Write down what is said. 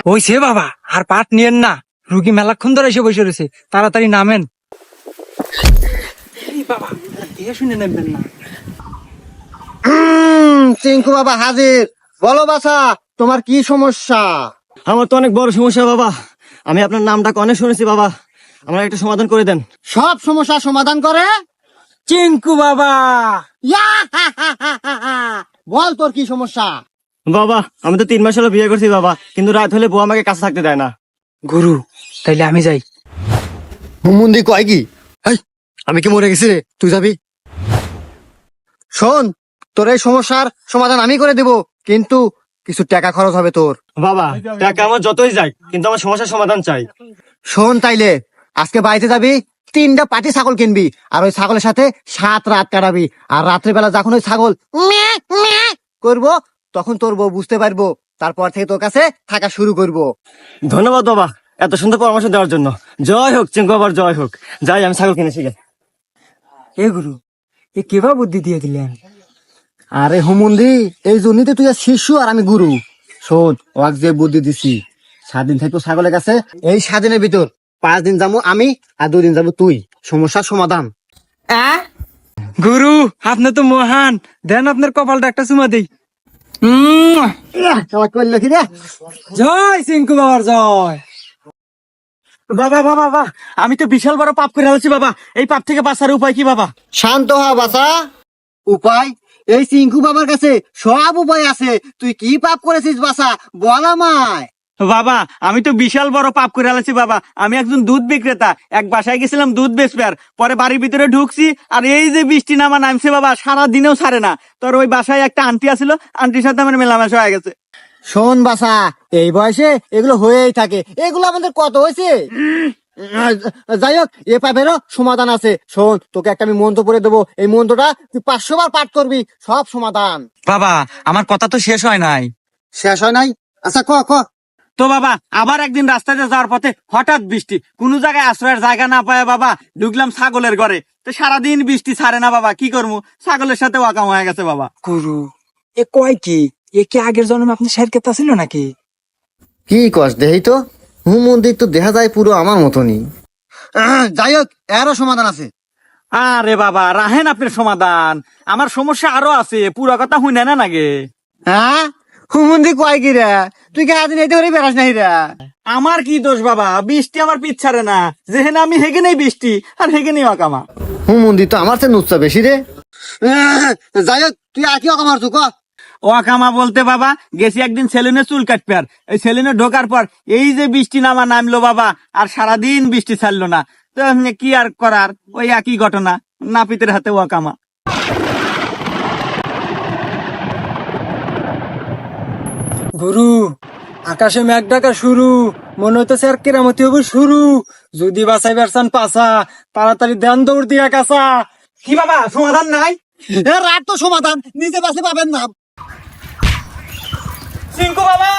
হইছে বাবা, আর পাট নিয়েন না, রুগী মেলাক্ষণ ধরে এসে বসে রয়েছে, তাড়াতাড়ি নামেন। বাবা দেখে শুনে নেবেন না। চিঙ্কু বাবা হাজির। বলো বাছা, তোমার কি সমস্যা? আমার তো অনেক বড় সমস্যা বাবা, আমি আপনার নামটা অনেক শুনেছি বাবা, আমার একটা সমাধান করে দেন। সব সমস্যা সমাধান করে চিঙ্কু বাবা। বল তোর কি সমস্যা? বাবা আমি তো 3 মাস হলো বিয়ে করছি বাবা, কিন্তু রাত হলে বউ আমাকে কাছে থাকতে দেয় না। গুরু, তাইলে আমি যাই। হুমুন্দি কয় কি? আমি কি মরে গেছি রে? তুই যাবি? শোন, তোর এই সমস্যার সমাধান আমি করে দেব, কিন্তু কিছু টাকা খরচ হবে তোর। বাবা টাকা আমার যতই যাই, কিন্তু আমার সমস্যার সমাধান চাই। শোন তাইলে, আজকে বাড়িতে যাবি, 3টা পাটি ছাগল কিনবি, আর ওই ছাগলের সাথে 7 রাত কাটাবি, আর রাত্রেবেলা যখন ওই ছাগল করবো, তখন তোর বউ বুঝতে পারবো, তারপর থেকে তোর কাছে থাকা শুরু করবো। ধন্যবাদ বাবা এত সুন্দর পরামর্শ দেওয়ার জন্য। জয় হোক চিঙ্কু বাবার, জয় হোক। যাই আমি ছাগল কিনেছি গে। এ গুরু, এ কেবা বুদ্ধি দিয়ে দিলেন? আরে হুমুন্দি, এই জন্যই তো তুই আর শিশু আর আমি গুরু। শোন, ওয়াক যে বুদ্ধি দিছি, 7 দিন থাকবো ছাগলের কাছে, এই 7 দিনের ভিতর 5 দিন যাবো আমি, আর 2 দিন যাবো তুই। সমস্যার সমাধান। গুরু, আপনি তো মহান, দেন আপনার কপালটা একটা চুমা দেই। করলো কি রে? জয় চিঙ্কু বাবার জয়। বাবা বাবা বাবা, আমি তো বিশাল বড় পাপ করে আছি বাবা, এই পাপ থেকে বাঁচার উপায় কি বাবা? শান্ত হ বাছা। উপায়? এই চিঙ্কু বাবার কাছে সব উপায় আছে। তুই কি পাপ করেছিস বাছা, বল আমায়। বাবা আমি তো বিশাল বড় পাপ করে আছি বাবা, আমি একজন দুধ বিক্রেতা, এক বাসায় গেছিলাম দুধ বেচবার, পরে বাড়ির ভিতরে ঢুকছি, আর এই যে বৃষ্টি নামা নামছে বাবা, সারা দিনেও ছাড়ে না। তোর ওই বাসায় একটা আন্টি আছিল, আন্টির সাথে আমার মেলামেশা হয়ে গেছে। শোন বাছা, এই বয়সে এগুলো হয়েই থাকে, এগুলো আমাদের কত হয়েছে। যাই হোক, এ পাপেরও সমাধান আছে। শোন, তোকে একটা আমি মন্ত্র পড়ে দেবো, এই মন্ত্রটা তুই 500 বার পাঠ করবি, সব সমাধান। বাবা আমার কথা তো শেষ হয় নাই। শেষ হয় নাই? আচ্ছা ক ক। তো বাবা আবার একদিন রাস্তাতে যাওয়ার পথে হঠাৎ বৃষ্টি, কোনো জায়গায় আশ্রয়ের জায়গা না পায় বাবা, ঢুকলাম ছাগলের ঘরে, তো সারাদিন বৃষ্টি ছাড়ে না বাবা, কি করবো, ছাগলের সাথে ওয়াকাম হয়ে গেছে বাবা। গুরু, এ কয় কি? এ কি আগের জন্মে আপনি শের কেতা ছিল নাকি? কি কস দেহি তো, হুমন্দির তো দেখা যায় পুরো আমার মতনই। যাই হোক, এরও সমাধান আছে। আরে বাবা রাহেন আপনার সমাধান, আমার সমস্যা আরো আছে, পুরো কথা হুই না নাগে। হ্যাঁ, হুমন্দি কয় কি রে? তুই কে আদিন এতে করে বেড়াস নাই রে? আমার কি দোষ বাবা, বৃষ্টি আমার পিছ ছাড়ে না, যেখানে আমি হেগে নেই বৃষ্টি, আর হেগে নেই ওয়াকামা। হুমন্দি তো আমার চেয়ে নুচ্ছা বেশি রে। যাই হোক, তুই আর কি অকামার তুই ক। ওয়াকামা বলতে বাবা, গেছি একদিন সেলুনে চুল কাটবে, আর এই সেলুনে ঢোকার পর এই যে বৃষ্টি নামা নামলো বাবা, আর সারাদিন বৃষ্টি ছাড়লো না, তো এমনি কি আর করার, ওই একই ঘটনা, নাপিতের হাতে ওয়াকামা। গুরু, আকাশে মেঘ ডাকা শুরু, মনে হইতেছে আর কেরামতি হবে শুরু। যদি বাঁচাই বেরসান পাছা, তাড়াতাড়ি দেন দৌড় দিয়া কাছা। কি বাবা সমাধান নাই? রাত তো সমাধান, নিজে বাসে পাবেন না। চিঙ্কু বাবা